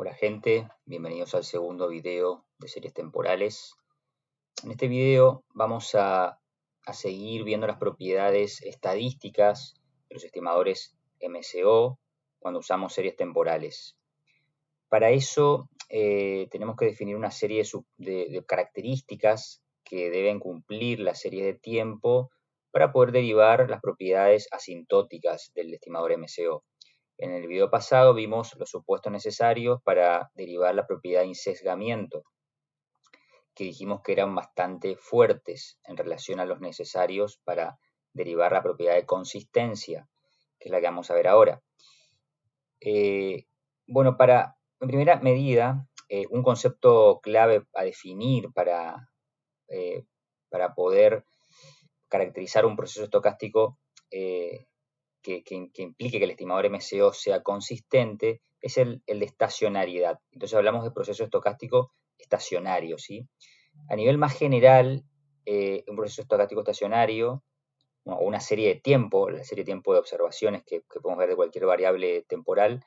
Hola gente, bienvenidos al segundo video de series temporales. En este video vamos a seguir viendo las propiedades estadísticas de los estimadores MCO cuando usamos series temporales. Para eso tenemos que definir una serie de características que deben cumplir las series de tiempo para poder derivar las propiedades asintóticas del estimador MCO. En el video pasado vimos los supuestos necesarios para derivar la propiedad de insesgamiento, que dijimos que eran bastante fuertes en relación a los necesarios para derivar la propiedad de consistencia, que es la que vamos a ver ahora. Bueno, en primera medida, un concepto clave a definir para poder caracterizar un proceso estocástico que implique que el estimador MCO sea consistente es el de estacionariedad. Entonces hablamos de proceso estocástico estacionario, ¿sí? A nivel más general, un proceso estocástico estacionario, o una serie de tiempo, la serie de tiempo de observaciones que podemos ver de cualquier variable temporal,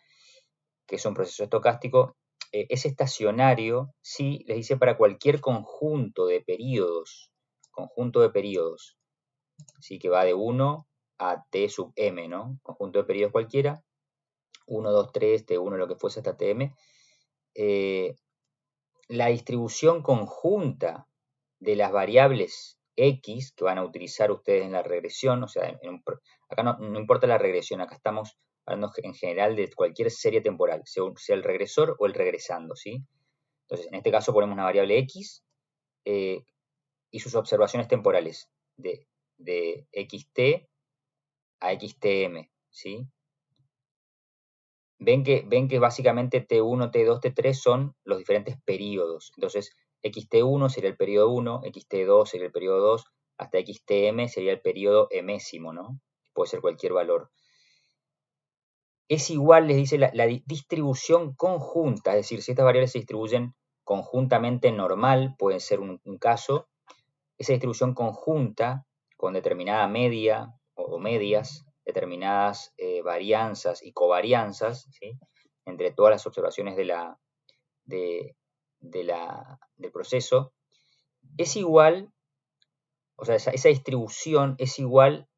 que es un proceso estocástico, es estacionario si les dice para cualquier conjunto de periodos, ¿sí? Que va de 1 a t sub m, ¿no? Conjunto de periodos cualquiera, 1, 2, 3, T1, lo que fuese hasta Tm. La distribución conjunta de las variables X que van a utilizar ustedes en la regresión, o sea, acá no importa la regresión, acá estamos hablando en general de cualquier serie temporal, sea el regresor o el regresando, ¿sí? Entonces, en este caso ponemos una variable X y sus observaciones temporales de xt a xtm, ¿sí? Ven que básicamente T1, T2, T3 son los diferentes periodos. Entonces, xt1 sería el periodo 1, xt2 sería el periodo 2, hasta xtm sería el periodo emésimo, ¿no? Puede ser cualquier valor. Es igual, les dice, la distribución conjunta, es decir, si estas variables se distribuyen conjuntamente normal, puede ser un caso, esa distribución conjunta con determinada media o medias, determinadas varianzas y covarianzas, ¿sí? Entre todas las observaciones del proceso, es igual, o sea, esa distribución es igual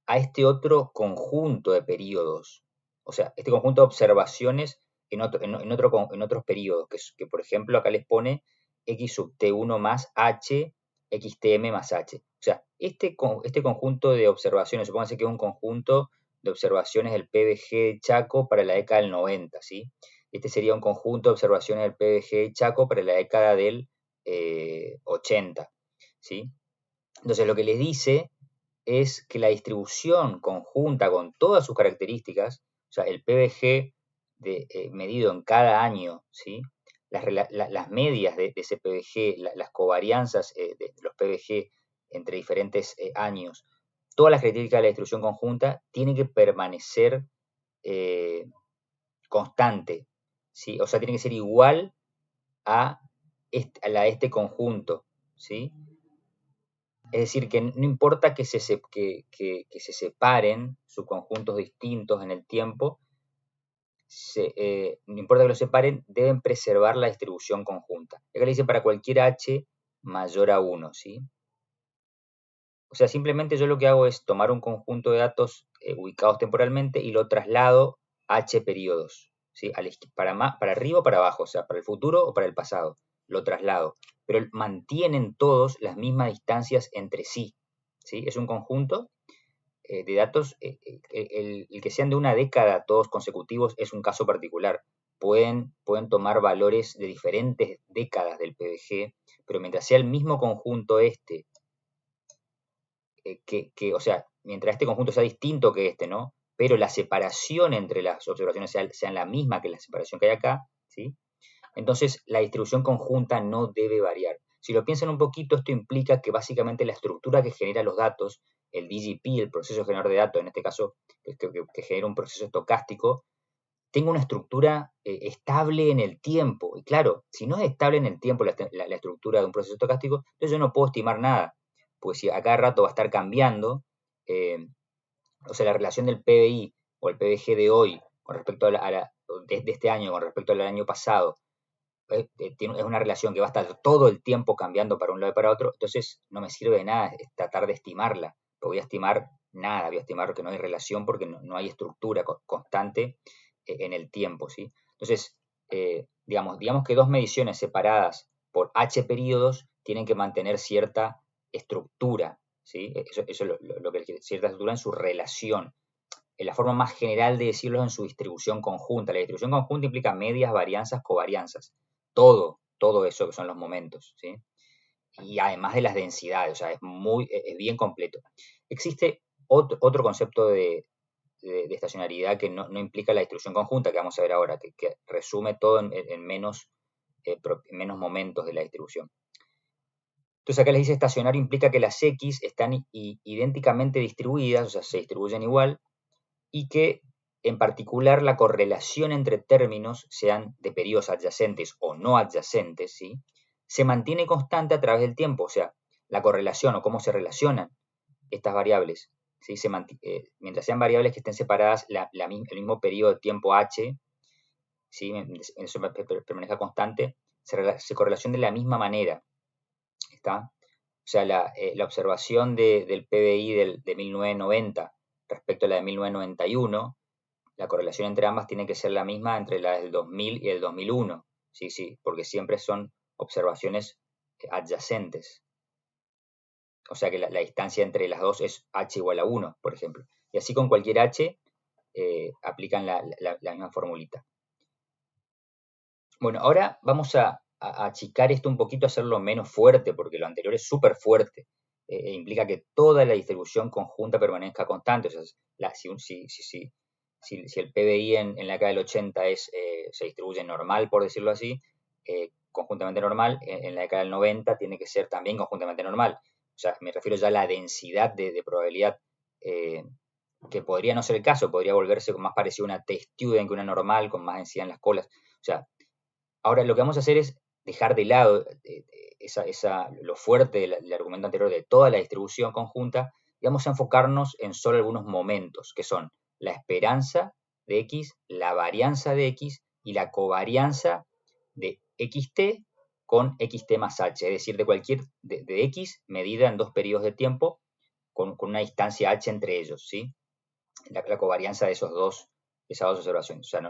a este otro conjunto de periodos, o sea, este conjunto de observaciones en otros periodos, que por ejemplo acá les pone x sub t1 más h, xtm más h. O sea, este conjunto de observaciones, supónganse que es un conjunto de observaciones del PBG de Chaco para la década del 90, ¿sí? Este sería un conjunto de observaciones del PBG de Chaco para la década del 80, ¿sí? Entonces lo que les dice es que la distribución conjunta con todas sus características, o sea, el PBG medido en cada año, ¿sí? Las medias de ese PBG, las covarianzas de los PBG entre diferentes años, todas las características de la distribución conjunta tienen que permanecer constante, ¿sí? O sea, tiene que ser igual a este conjunto, ¿sí? Es decir, que no importa que se separen subconjuntos distintos en el tiempo, no importa que los separen, deben preservar la distribución conjunta. Acá le dice para cualquier h mayor a 1, ¿sí? O sea, simplemente yo lo que hago es tomar un conjunto de datos ubicados temporalmente y lo traslado a h periodos, ¿sí? Para arriba o para abajo, o sea, para el futuro o para el pasado, lo traslado. Pero mantienen todos las mismas distancias entre sí, ¿sí? Es un conjunto de datos, el que sean de una década todos consecutivos es un caso particular. Pueden tomar valores de diferentes décadas del PBG, pero mientras sea el mismo conjunto o sea, mientras este conjunto sea distinto que este, ¿no? Pero la separación entre las observaciones sean la misma que la separación que hay acá, ¿sí? Entonces la distribución conjunta no debe variar. Si lo piensan un poquito, esto implica que básicamente la estructura que genera los datos, el DGP, el proceso generador de datos, en este caso, que genera un proceso estocástico, tenga una estructura estable en el tiempo. Y claro, si no es estable en el tiempo la estructura de un proceso estocástico, entonces yo no puedo estimar nada. Pues si a cada rato va a estar cambiando, o sea, la relación del PBI o el PBG de hoy con respecto de este año con respecto al año pasado, es una relación que va a estar todo el tiempo cambiando para un lado y para otro, entonces no me sirve de nada tratar de estimarla, porque voy a estimar nada, voy a estimar que no hay relación porque no hay estructura constante en el tiempo, ¿sí? Entonces, digamos que dos mediciones separadas por h periodos tienen que mantener cierta estructura, ¿sí? Eso es lo que quiere, cierta estructura en su relación. En la forma más general de decirlo es en su distribución conjunta. La distribución conjunta implica medias, varianzas, covarianzas. Todo eso que son los momentos, ¿sí? Y además de las densidades, o sea, es bien completo. Existe otro concepto de estacionariedad que no implica la distribución conjunta, que vamos a ver ahora, que resume todo en menos momentos de la distribución. Entonces acá les dice estacionario implica que las X están idénticamente distribuidas, o sea, se distribuyen igual, y que en particular la correlación entre términos, sean de periodos adyacentes o no adyacentes, ¿sí? Se mantiene constante a través del tiempo, o sea, la correlación o cómo se relacionan estas variables, ¿sí? Mientras sean variables que estén separadas el mismo periodo de tiempo h, ¿sí? Eso permanezca constante, se correlaciona de la misma manera, ¿está? O sea, la observación del PBI de 1990 respecto a la de 1991, la correlación entre ambas tiene que ser la misma entre la del 2000 y el 2001, sí, porque siempre son observaciones adyacentes. O sea que la distancia entre las dos es h igual a 1, por ejemplo. Y así con cualquier h aplican la misma formulita. Bueno, ahora vamos a achicar esto un poquito, hacerlo menos fuerte, porque lo anterior es súper fuerte. Implica que toda la distribución conjunta permanezca constante. O sea, si el PBI en la década del 80 se distribuye normal, por decirlo así, conjuntamente normal, en la década del 90 tiene que ser también conjuntamente normal. O sea, me refiero ya a la densidad de probabilidad, que podría no ser el caso, podría volverse más parecido a una T-student que una normal, con más densidad en las colas. O sea, ahora lo que vamos a hacer es dejar de lado lo fuerte del argumento anterior de toda la distribución conjunta y vamos a enfocarnos en solo algunos momentos, que son la esperanza de X, la varianza de X y la covarianza de XT con XT más H, es decir, de X medida en dos periodos de tiempo con una distancia H entre ellos, ¿sí? La covarianza de esas dos observaciones. O sea,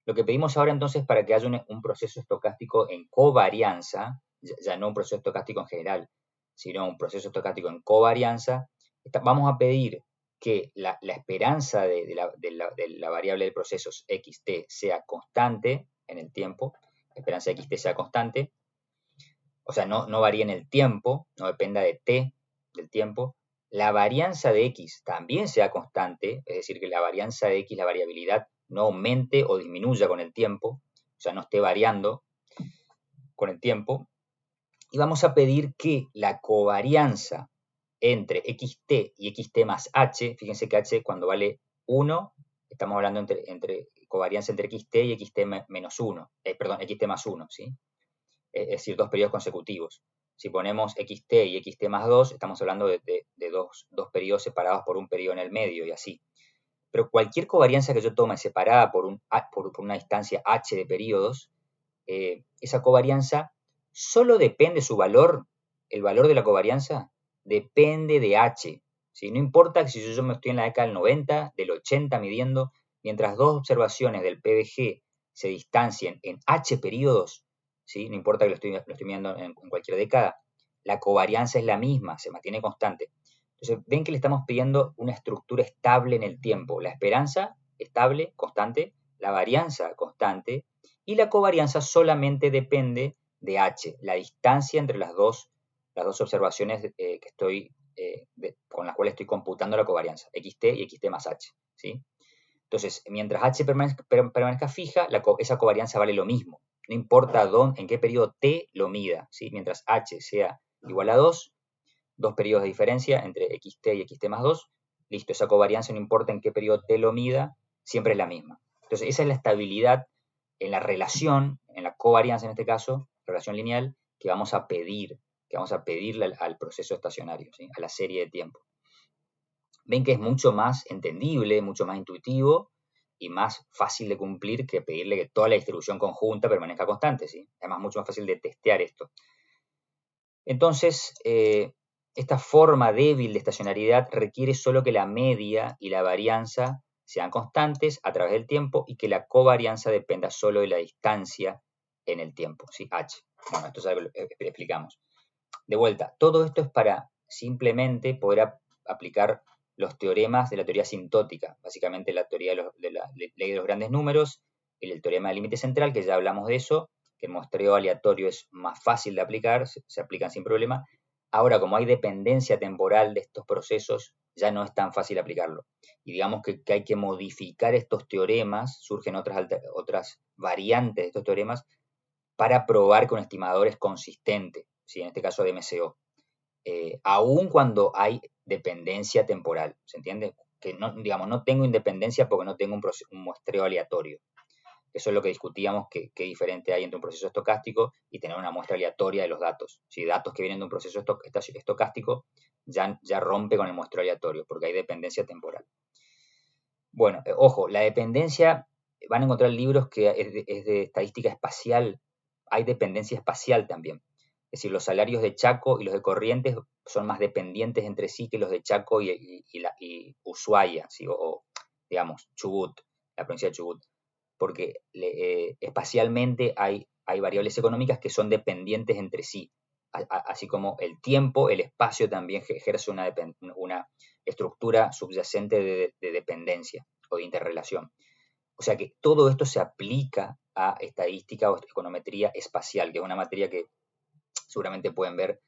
lo que pedimos ahora entonces para que haya un proceso estocástico en covarianza, ya no un proceso estocástico en general, sino un proceso estocástico en covarianza, vamos a pedir que la esperanza de la variable del proceso xt sea constante en el tiempo, la esperanza de xt sea constante, o sea, no varíe en el tiempo, no dependa de t del tiempo, la varianza de x también sea constante, es decir, que la varianza de x, la variabilidad, no aumente o disminuya con el tiempo, o sea, no esté variando con el tiempo. Y vamos a pedir que la covarianza entre xt y xt más h, fíjense que h cuando vale 1, estamos hablando entre covarianza entre xt y xt menos 1, perdón, xt más 1, ¿sí? Es decir, dos periodos consecutivos. Si ponemos xt y xt más 2, estamos hablando de dos periodos separados por un periodo en el medio y así. Pero cualquier covarianza que yo tome separada por una distancia h de periodos, esa covarianza solo depende su valor, el valor de la covarianza depende de h. ¿Sí? No importa si yo me estoy en la década del 90, del 80 midiendo, mientras dos observaciones del PBG se distancien en h periodos, ¿sí? No importa que lo estoy midiendo en cualquier década, la covarianza es la misma, se mantiene constante. Entonces, ven que le estamos pidiendo una estructura estable en el tiempo. La esperanza estable, constante, la varianza constante, y la covarianza solamente depende de h, la distancia entre las dos observaciones con las cuales estoy computando la covarianza, xt y xt más h. ¿Sí? Entonces, mientras h permanezca fija, esa covarianza vale lo mismo. No importa en qué periodo t lo mida. ¿Sí? Mientras h sea igual a 2 periodos de diferencia entre xt y xt más 2, listo, esa covarianza no importa en qué periodo t lo mida, siempre es la misma. Entonces, esa es la estabilidad en la relación, en la covarianza en este caso, relación lineal, que vamos a pedirle al proceso estacionario, ¿sí? A la serie de tiempo. Ven que es mucho más entendible, mucho más intuitivo, y más fácil de cumplir que pedirle que toda la distribución conjunta permanezca constante, ¿sí? Además, mucho más fácil de testear esto. Entonces, esta forma débil de estacionariedad requiere solo que la media y la varianza sean constantes a través del tiempo y que la covarianza dependa solo de la distancia en el tiempo, ¿sí? H. Bueno, esto es algo que explicamos. De vuelta, todo esto es para simplemente poder aplicar los teoremas de la teoría asintótica, básicamente la teoría de la ley de los grandes números y el teorema del límite central, que ya hablamos de eso, que el muestreo aleatorio es más fácil de aplicar, se aplican sin problema. Ahora, como hay dependencia temporal de estos procesos, ya no es tan fácil aplicarlo. Y digamos que hay que modificar estos teoremas, surgen otras variantes de estos teoremas, para probar que un estimador es consistente, ¿sí? En este caso de MCO. Aún cuando hay dependencia temporal, ¿se entiende? Que no, digamos, no tengo independencia porque no tengo un muestreo aleatorio. Eso es lo que discutíamos, qué diferente hay entre un proceso estocástico y tener una muestra aleatoria de los datos. Si datos que vienen de un proceso estocástico ya rompe con el muestreo aleatorio porque hay dependencia temporal. Bueno, ojo, la dependencia, van a encontrar libros que es de estadística espacial, hay dependencia espacial también. Es decir, los salarios de Chaco y los de Corrientes son más dependientes entre sí que los de Chaco y Ushuaia, ¿sí? o, digamos, Chubut, la provincia de Chubut. Porque espacialmente hay variables económicas que son dependientes entre sí, así como el tiempo, el espacio también ejerce una estructura subyacente de dependencia o de interrelación. O sea que todo esto se aplica a estadística o econometría espacial, que es una materia que seguramente pueden ver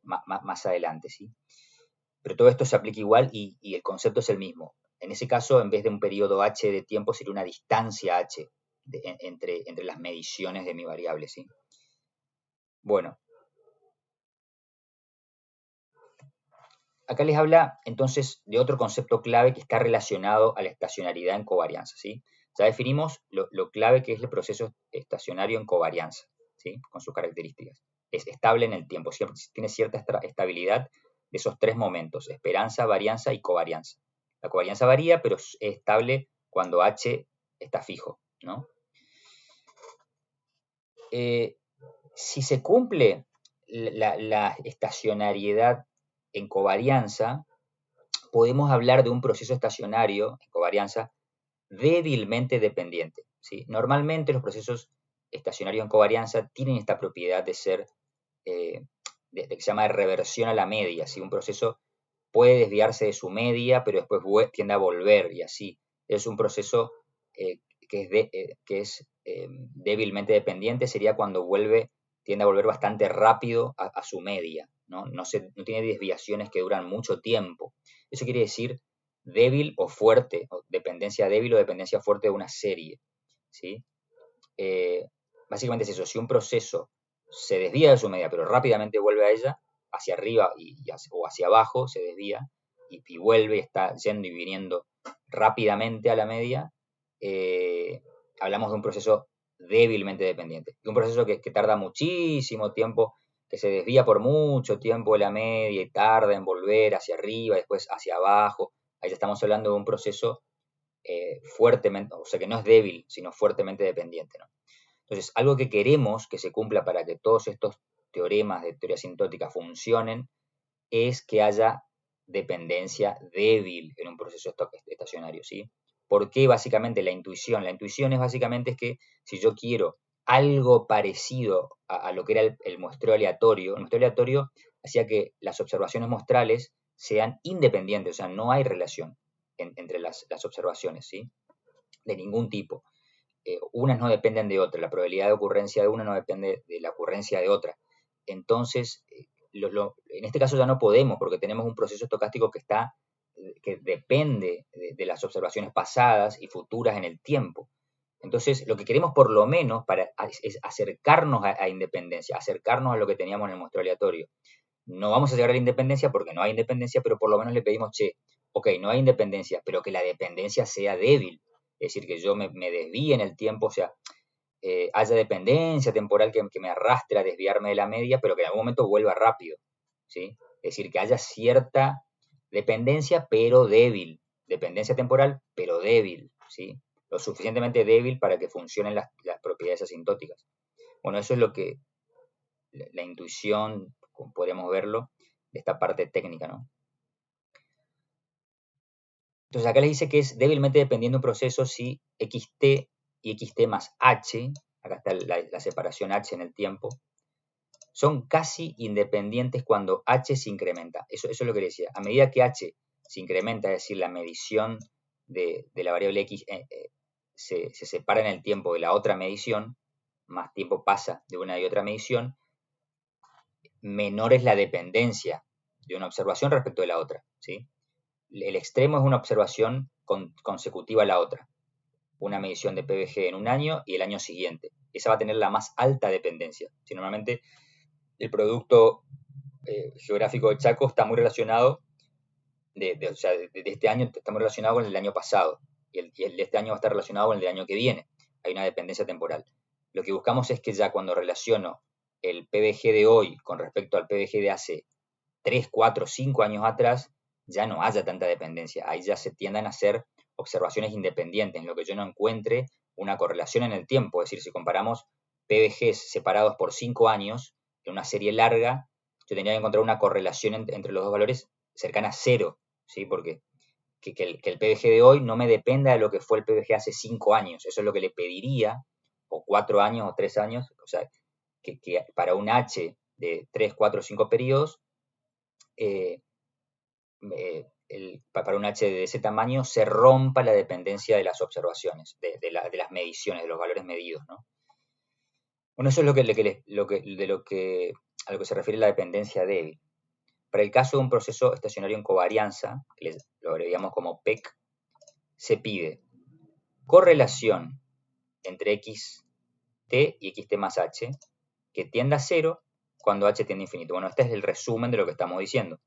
más adelante, ¿sí? Pero todo esto se aplica igual y el concepto es el mismo. En ese caso, en vez de un periodo h de tiempo, sería una distancia h entre las mediciones de mi variable, ¿sí? Bueno, acá les habla entonces de otro concepto clave que está relacionado a la estacionariedad en covarianza, ¿sí? Ya definimos lo clave que es el proceso estacionario en covarianza, ¿sí? Con sus características. Es estable en el tiempo, tiene cierta estabilidad de esos tres momentos, esperanza, varianza y covarianza. La covarianza varía, pero es estable cuando H está fijo, ¿no? Si se cumple la estacionariedad en covarianza, podemos hablar de un proceso estacionario en covarianza débilmente dependiente, ¿sí? Normalmente los procesos estacionarios en covarianza tienen esta propiedad de ser, de que se llama de reversión a la media, ¿sí? Un proceso puede desviarse de su media, pero después tiende a volver y así. Es un proceso que es débilmente dependiente, sería cuando tiende a volver bastante rápido a su media, ¿no? No tiene desviaciones que duran mucho tiempo. Eso quiere decir débil o fuerte, o dependencia débil o dependencia fuerte de una serie, ¿sí? Básicamente es eso, si un proceso se desvía de su media, pero rápidamente vuelve a ella, hacia arriba o hacia abajo se desvía, y vuelve, está yendo y viniendo rápidamente a la media, hablamos de un proceso débilmente dependiente. Y un proceso que tarda muchísimo tiempo, que se desvía por mucho tiempo de la media y tarda en volver hacia arriba, después hacia abajo. Ahí estamos hablando de un proceso fuertemente, o sea que no es débil, sino fuertemente dependiente, ¿no? Entonces, algo que queremos que se cumpla para que todos estos teoremas de teoría asintótica funcionen es que haya dependencia débil en un proceso estacionario, ¿sí? ¿Por qué básicamente la intuición? La intuición es básicamente que si yo quiero algo parecido a lo que era el muestreo aleatorio, el muestreo aleatorio hacía que las observaciones muestrales sean independientes, o sea, no hay relación entre las observaciones, ¿sí? De ningún tipo. Unas no dependen de otras, la probabilidad de ocurrencia de una no depende de la ocurrencia de otra. Entonces, en este caso ya no podemos, porque tenemos un proceso estocástico que depende las observaciones pasadas y futuras en el tiempo. Entonces, lo que queremos por lo menos es acercarnos a independencia, acercarnos a lo que teníamos en el muestreo aleatorio. No vamos a llegar a la independencia porque no hay independencia, pero por lo menos le pedimos, che, ok, no hay independencia, pero que la dependencia sea débil. Es decir, que yo me desvíe en el tiempo, o sea, haya dependencia temporal que me arrastre a desviarme de la media, pero que en algún momento vuelva rápido, ¿sí? Es decir, que haya cierta dependencia, pero débil. Dependencia temporal, pero débil. ¿sí? Lo suficientemente débil para que funcionen las propiedades asintóticas. Bueno, eso es lo que la intuición, como podríamos verlo, de esta parte técnica, ¿no? Entonces acá les dice que es débilmente dependiente de un proceso si xt y xt más h, acá está la separación h en el tiempo, son casi independientes cuando h se incrementa. Eso es lo que le decía. A medida que h se incrementa, es decir, la medición de la variable x se separa en el tiempo de la otra medición, más tiempo pasa de una y otra medición, menor es la dependencia de una observación respecto de la otra, ¿sí? El extremo es una observación consecutiva a la otra. Una medición de PBG en un año y el año siguiente. Esa va a tener la más alta dependencia. Si normalmente el producto geográfico de Chaco está muy relacionado, de este año está muy relacionado con el del año pasado. Y el de este año va a estar relacionado con el del año que viene. Hay una dependencia temporal. Lo que buscamos es que ya cuando relaciono el PBG de hoy con respecto al PBG de hace 3, 4, 5 años atrás, ya no haya tanta dependencia. Ahí ya se tiendan a hacer observaciones independientes, en lo que yo no encuentre una correlación en el tiempo. Es decir, si comparamos PBGs separados por 5 años, en una serie larga, yo tendría que encontrar una correlación entre los dos valores cercana a 0, ¿sí? Porque que el PBG de hoy no me dependa de lo que fue el PBG hace 5 años. Eso es lo que le pediría, o 4 años o 3 años, o sea, que para un H de 3, 4, 5 periodos, para un H de ese tamaño se rompa la dependencia de las observaciones, de las mediciones, de los valores medidos, ¿no? Bueno, eso es a lo que se refiere la dependencia débil. Para el caso de un proceso estacionario en covarianza, que lo abreviamos como PEC, se pide correlación entre xt y xt más h, que tienda a 0 cuando h tiende a infinito. Bueno, este es el resumen de lo que estamos diciendo.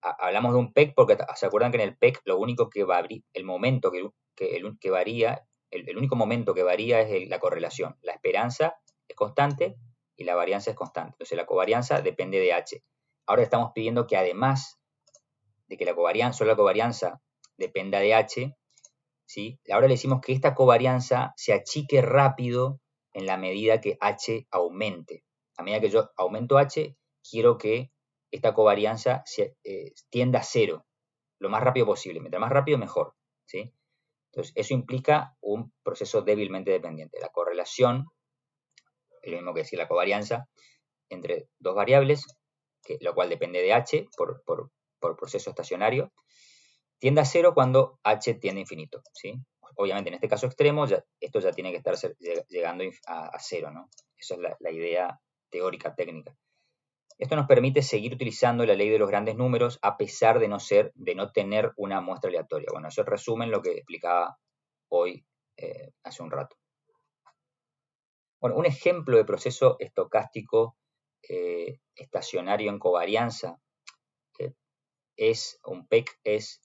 Hablamos de un PEC porque se acuerdan que en el PEC lo único que varía, el momento que varía, el único momento que varía es la correlación. La esperanza es constante y la varianza es constante. Entonces la covarianza depende de h. Ahora estamos pidiendo que además de que solo la covarianza dependa de h, ¿sí? Ahora le decimos que esta covarianza se achique rápido en la medida que h aumente. A medida que yo aumento h, quiero que esta covarianza tienda a 0 lo más rápido posible. Mientras más rápido, mejor, ¿sí? Entonces, eso implica un proceso débilmente dependiente. La correlación, es lo mismo que decir la covarianza, entre dos variables, lo cual depende de h por proceso estacionario, tiende a 0 cuando h tiende a infinito, ¿sí? Obviamente, en este caso extremo, esto ya tiene que estar llegando a 0, ¿no? Esa es la idea teórica, técnica. Esto nos permite seguir utilizando la ley de los grandes números a pesar de no tener una muestra aleatoria. Bueno, eso es el resumen lo que explicaba hoy hace un rato. Bueno, un ejemplo de proceso estocástico estacionario en covarianza un PEC es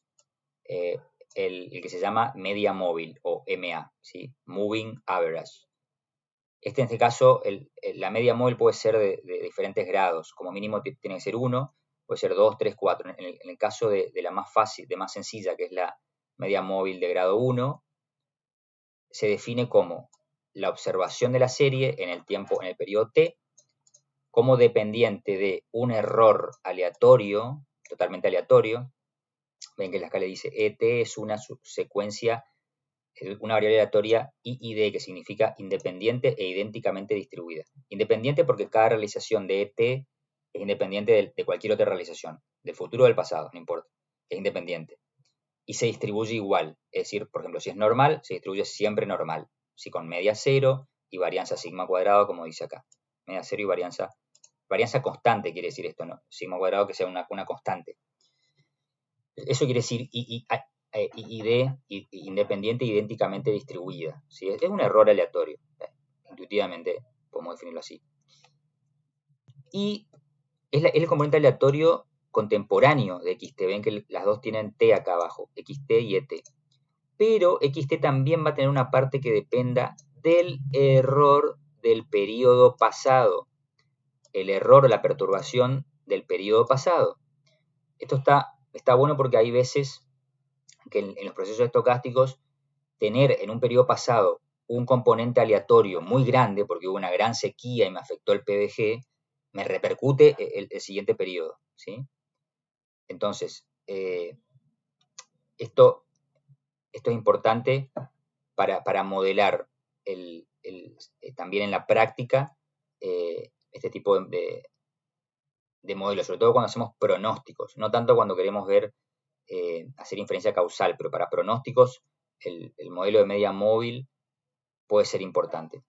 el que se llama media móvil o MA, ¿sí? Moving Average. En este caso, la media móvil puede ser de diferentes grados. Como mínimo tiene que ser 1, puede ser 2, 3, 4. En el caso de la más fácil, de más sencilla, que es la media móvil de grado 1, se define como la observación de la serie en el periodo t, como dependiente de un error aleatorio, totalmente aleatorio. Ven que la escala dice ET es una secuencia, una variable aleatoria IID, que significa independiente e idénticamente distribuida. Independiente porque cada realización de ET es independiente de cualquier otra realización, del futuro o del pasado, no importa, es independiente. Y se distribuye igual, es decir, por ejemplo, si es normal, se distribuye siempre normal, si con media 0 y varianza sigma cuadrado, como dice acá. Media 0 y varianza constante quiere decir esto, ¿no? Sigma cuadrado que sea una constante. Eso quiere decir ID independiente e idénticamente distribuida, ¿sí? Es un error aleatorio, intuitivamente podemos definirlo así. Y es el componente aleatorio contemporáneo de XT. Ven que las dos tienen T acá abajo, XT y ET. Pero XT también va a tener una parte que dependa del error del periodo pasado. El error o la perturbación del periodo pasado. Esto está bueno porque hay veces que en los procesos estocásticos tener en un periodo pasado un componente aleatorio muy grande, porque hubo una gran sequía y me afectó el PBG, me repercute el siguiente periodo, ¿sí? Entonces, esto es importante para modelar también en la práctica este tipo de modelos, sobre todo cuando hacemos pronósticos, no tanto cuando queremos ver, hacer inferencia causal, pero para pronósticos el modelo de media móvil puede ser importante.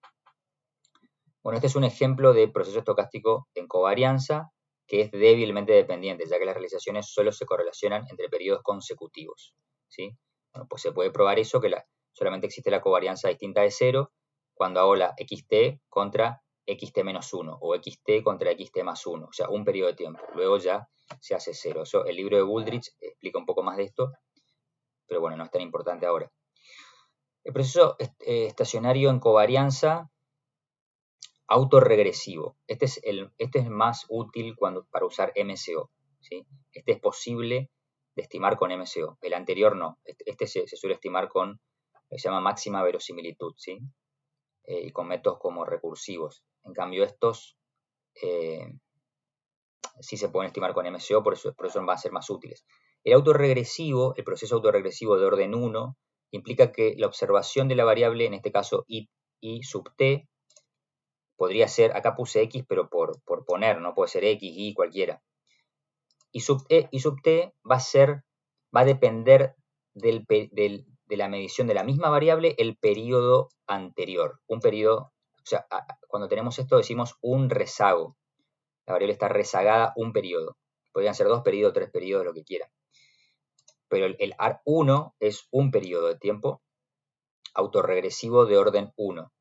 Bueno, este es un ejemplo de proceso estocástico en covarianza que es débilmente dependiente, ya que las realizaciones solo se correlacionan entre periodos consecutivos, ¿sí? Bueno, pues se puede probar eso, que solamente existe la covarianza distinta de 0 cuando hago la xt contra xt menos 1 o xt contra xt más 1, o sea, un periodo de tiempo. Luego ya se hace 0. Eso, el libro de Wooldridge explica un poco más de esto, pero bueno, no es tan importante ahora. El proceso estacionario en covarianza autorregresivo. Este es más útil para usar MCO, ¿sí? Este es posible de estimar con MCO. El anterior no. Este se suele estimar con, se llama máxima verosimilitud, ¿sí? Y con métodos como recursivos. En cambio, estos sí se pueden estimar con MCO, por eso van a ser más útiles. El proceso autorregresivo de orden 1, implica que la observación de la variable, en este caso I sub t, podría ser, acá puse X, pero por poner, no puede ser X, Y, cualquiera. Y sub t va a depender de la medición de la misma variable el periodo anterior. Un periodo, o sea, cuando tenemos esto decimos un rezago. La variable está rezagada un periodo. Podrían ser 2 periodos, 3 periodos, lo que quieran. Pero el AR1 es un periodo de tiempo autorregresivo de orden 1,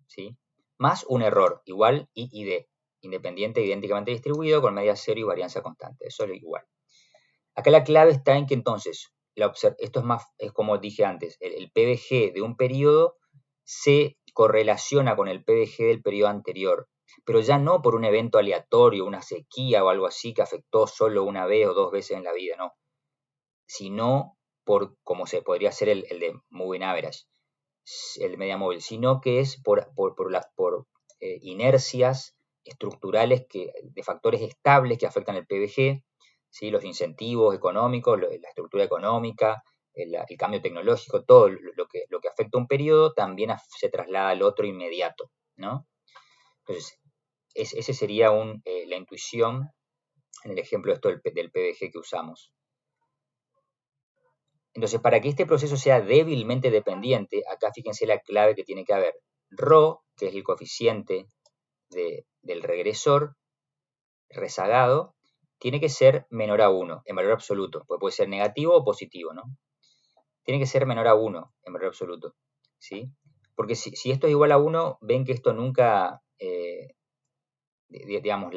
¿sí? Más un error, igual I y D, independiente e idénticamente distribuido con media cero y varianza constante. Eso es igual. Acá la clave está en que entonces, esto es como dije antes, el PBG de un periodo se correlaciona con el PBG del periodo anterior, pero ya no por un evento aleatorio, una sequía o algo así que afectó solo una vez o 2 veces en la vida, no, sino por, como se podría ser el de Moving Average, el media móvil, sino que es por inercias estructurales de factores estables que afectan el PBG, ¿sí? Los incentivos económicos, la estructura económica, el cambio tecnológico, todo lo que afecta un periodo también se traslada al otro inmediato, ¿no? Entonces, ese sería la intuición en el ejemplo esto del PBG que usamos. Entonces, para que este proceso sea débilmente dependiente, acá fíjense la clave que tiene que haber. Rho, que es el coeficiente del regresor rezagado, tiene que ser menor a 1 en valor absoluto, pues puede ser negativo o positivo, ¿no? Tiene que ser menor a 1 en valor absoluto, ¿sí? Porque si esto es igual a 1, ven que esto nunca, digamos,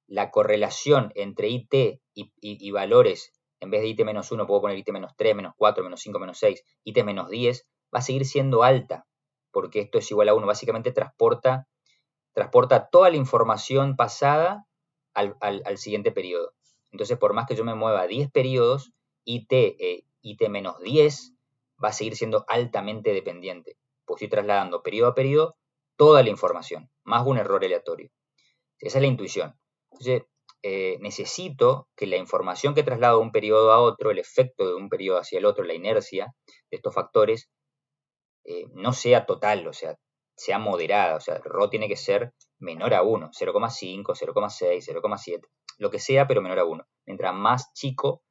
la correlación entre IT y valores, en vez de IT menos 1 puedo poner IT menos 3, menos 4, menos 5, menos 6, IT menos 10, va a seguir siendo alta, porque esto es igual a 1, básicamente transporta toda la información pasada al siguiente periodo. Entonces, por más que yo me mueva 10 periodos, IT menos 10 va a seguir siendo altamente dependiente, pues estoy trasladando periodo a periodo toda la información, más un error aleatorio. Esa es la intuición. Entonces, necesito que la información que traslado de un periodo a otro, el efecto de un periodo hacia el otro, la inercia de estos factores, no sea total, o sea, sea moderada, o sea, Rho tiene que ser menor a 1, 0,5, 0,6, 0,7, lo que sea, pero menor a 1. Mientras más chico,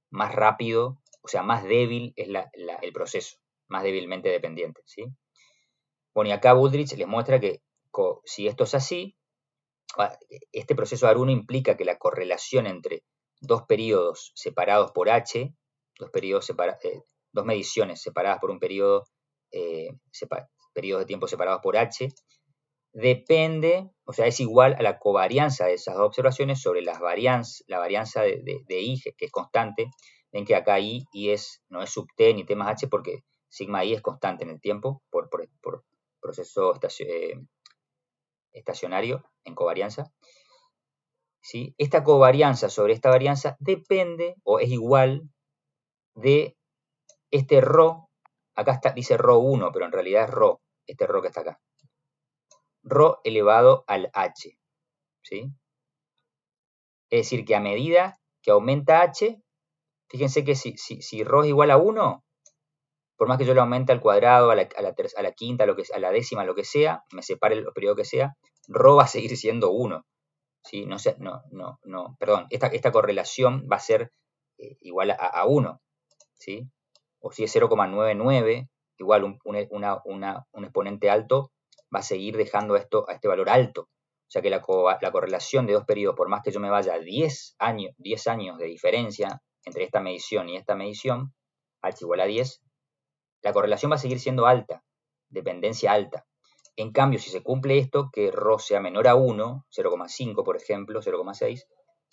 más rápido, o sea, más débil es el proceso, más débilmente dependiente, ¿sí? Bueno, y acá Wooldridge les muestra que si esto es así, este proceso AR1 implica que la correlación entre dos periodos separados por H, dos mediciones separadas por un periodo, periodos de tiempo separados por H, depende, o sea, es igual a la covarianza de esas dos observaciones sobre la varianza de I, que es constante. Ven que acá I no es sub T ni T más H porque sigma I es constante en el tiempo por proceso estacionario en covarianza. ¿Sí? Esta covarianza sobre esta varianza depende o es igual de este Rho acá está, dice ρ1, pero en realidad es ρ, este ρ que está acá. ρ elevado al h, ¿sí? Es decir, que a medida que aumenta h, fíjense que si ρ es igual a 1, por más que yo lo aumente al cuadrado, a la quinta, a la décima, lo que sea, me separe el periodo que sea, ρ va a seguir siendo 1. ¿Sí? Perdón, esta correlación va a ser igual a 1. ¿Sí? O si es 0,99, igual un exponente alto va a seguir dejando a este valor alto. O sea que la correlación de dos periodos, por más que yo me vaya a 10 años de diferencia entre esta medición y esta medición, h igual a 10, la correlación va a seguir siendo alta, dependencia alta. En cambio, si se cumple esto, que ρ sea menor a 1, 0,5 por ejemplo, 0,6,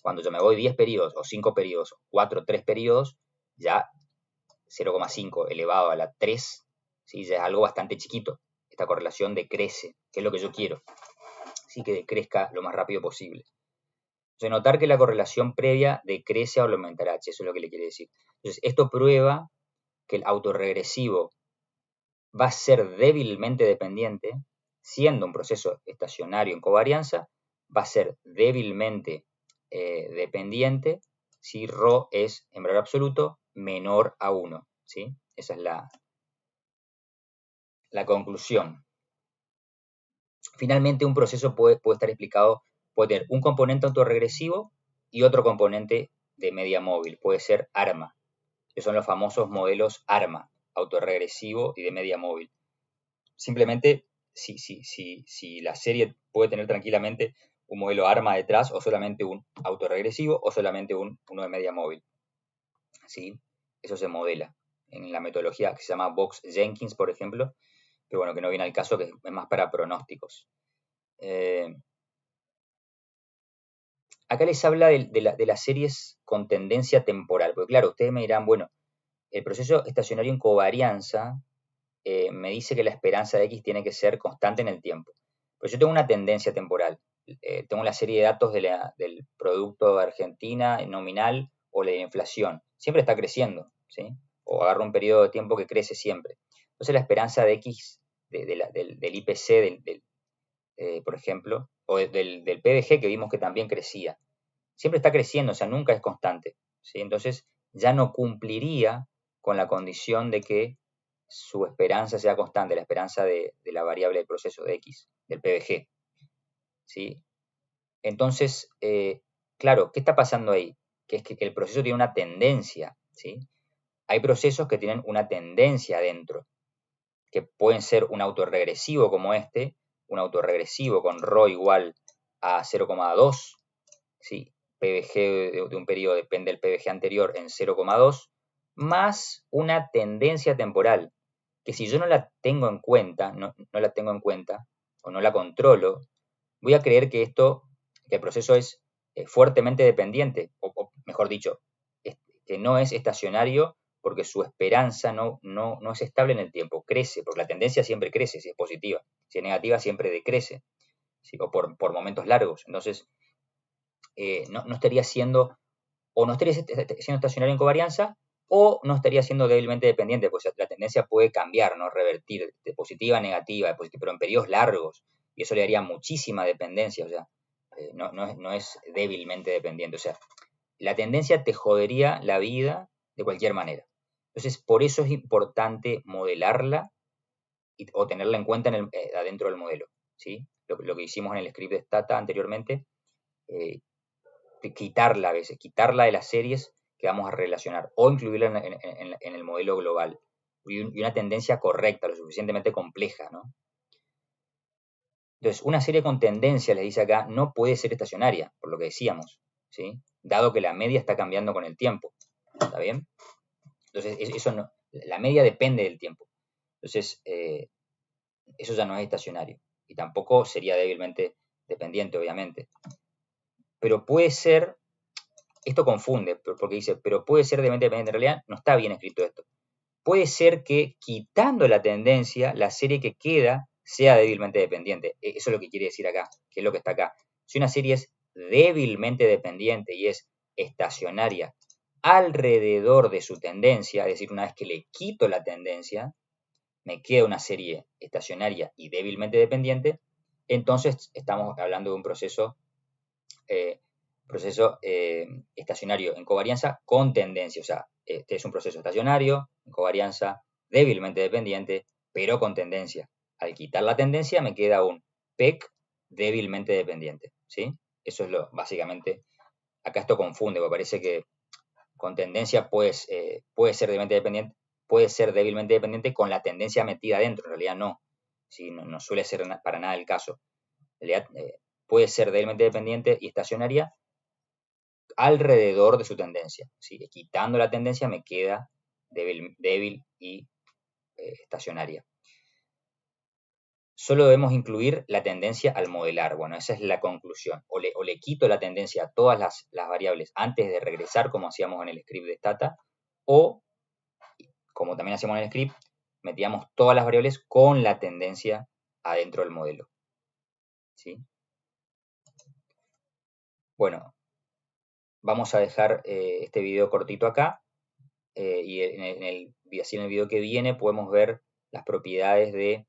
cuando yo me voy 10 periodos, o 5 periodos, 4, 3 periodos, ya 0,5 elevado a la 3, ¿sí? Ya es algo bastante chiquito. Esta correlación decrece, que es lo que yo quiero. Así que decrezca lo más rápido posible. Entonces, notar que la correlación previa decrece o aumentará h, eso es lo que le quiere decir. Entonces, esto prueba que el autorregresivo va a ser débilmente dependiente, siendo un proceso estacionario en covarianza, va a ser débilmente dependiente si ρ es, en valor absoluto, menor a 1. ¿Sí? Esa es la conclusión. Finalmente, un proceso puede estar explicado, puede tener un componente autorregresivo y otro componente de media móvil, puede ser ARMA, que son los famosos modelos ARMA, autorregresivo y de media móvil. Simplemente, si la serie puede tener tranquilamente un modelo ARMA detrás, o solamente un autorregresivo, o solamente uno de media móvil. ¿Sí? Eso se modela en la metodología que se llama Box-Jenkins, por ejemplo, pero bueno, que no viene al caso, que es más para pronósticos. Acá les habla de las series con tendencia temporal, porque claro, ustedes me dirán, bueno, el proceso estacionario en covarianza me dice que la esperanza de X tiene que ser constante en el tiempo. Pero yo tengo una tendencia temporal. Tengo la serie de datos del producto de Argentina nominal o la de inflación. Siempre está creciendo, ¿sí? O agarro un periodo de tiempo que crece siempre. Entonces la esperanza de X del IPC, por ejemplo, o del PBG que vimos que también crecía, siempre está creciendo, o sea, nunca es constante, ¿sí? Entonces ya no cumpliría con la condición de que su esperanza sea constante, la esperanza de la variable del proceso de X, del PBG. ¿Sí? Entonces, claro, ¿qué está pasando ahí? Que es que el proceso tiene una tendencia. ¿Sí? Hay procesos que tienen una tendencia adentro, que pueden ser un autorregresivo como este, un autorregresivo con ρ igual a 0,2, ¿sí? PBG de un periodo depende del PBG anterior en 0,2, más una tendencia temporal, que si yo no la tengo en cuenta, no la tengo en cuenta, o no la controlo, voy a creer que el proceso es fuertemente dependiente, o mejor dicho, que no es estacionario porque su esperanza no es estable en el tiempo, crece, porque la tendencia siempre crece si es positiva, si es negativa siempre decrece, ¿sí? O por momentos largos. Entonces, no estaría siendo, o no estaría siendo estacionario en covarianza, o no estaría siendo débilmente dependiente, pues la tendencia puede cambiar, ¿no? Revertir de positiva a negativa, pero en periodos largos, y eso le daría muchísima dependencia, o sea, no es débilmente dependiente, o sea, la tendencia te jodería la vida de cualquier manera. Entonces, por eso es importante modelarla o tenerla en cuenta adentro del modelo, ¿sí? Lo que hicimos en el script de Stata anteriormente, quitarla a veces, quitarla de las series que vamos a relacionar o incluirla en el modelo global y una tendencia correcta, lo suficientemente compleja, ¿no? Entonces, una serie con tendencia, les dice acá, no puede ser estacionaria, por lo que decíamos, ¿sí? Dado que la media está cambiando con el tiempo, ¿está bien? Entonces, eso no, la media depende del tiempo. Entonces, eso ya no es estacionario y tampoco sería débilmente dependiente, obviamente. Pero puede ser, esto confunde, porque dice, pero puede ser débilmente dependiente. En realidad, no está bien escrito esto. Puede ser que quitando la tendencia, la serie que queda sea débilmente dependiente. Eso es lo que quiere decir acá, que es lo que está acá. Si una serie es débilmente dependiente y es estacionaria alrededor de su tendencia, es decir, una vez que le quito la tendencia, me queda una serie estacionaria y débilmente dependiente, entonces estamos hablando de un proceso estacionario en covarianza con tendencia. O sea, este es un proceso estacionario, en covarianza, débilmente dependiente, pero con tendencia. Al quitar la tendencia me queda un PEC débilmente dependiente, ¿sí? Eso es básicamente, acá esto confunde, porque parece que con tendencia puede ser débilmente dependiente con la tendencia metida dentro, en realidad no. ¿Sí? No suele ser para nada el caso. En realidad puede ser débilmente dependiente y estacionaria alrededor de su tendencia. ¿Sí? Quitando la tendencia me queda débil y estacionaria. Solo debemos incluir la tendencia al modelar. Bueno, esa es la conclusión. O le quito la tendencia a todas las variables antes de regresar, como hacíamos en el script de Stata, o, como también hacemos en el script, metíamos todas las variables con la tendencia adentro del modelo. ¿Sí? Bueno, vamos a dejar este video cortito acá. Y así en el video que viene podemos ver las propiedades de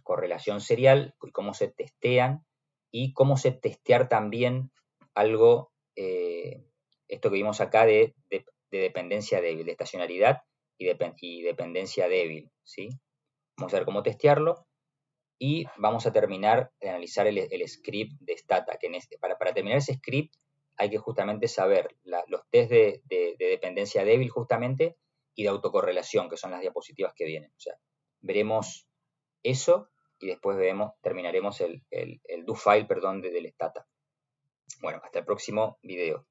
correlación serial y cómo se testean y cómo se testear también algo, esto que vimos acá de dependencia débil, de estacionalidad y dependencia débil, ¿sí? Vamos a ver cómo testearlo y vamos a terminar de analizar el script de Stata, que para terminar ese script hay que justamente saber los test de dependencia débil justamente y de autocorrelación, que son las diapositivas que vienen. O sea, veremos eso y después terminaremos el do file, perdón, del Stata. Bueno, hasta el próximo video.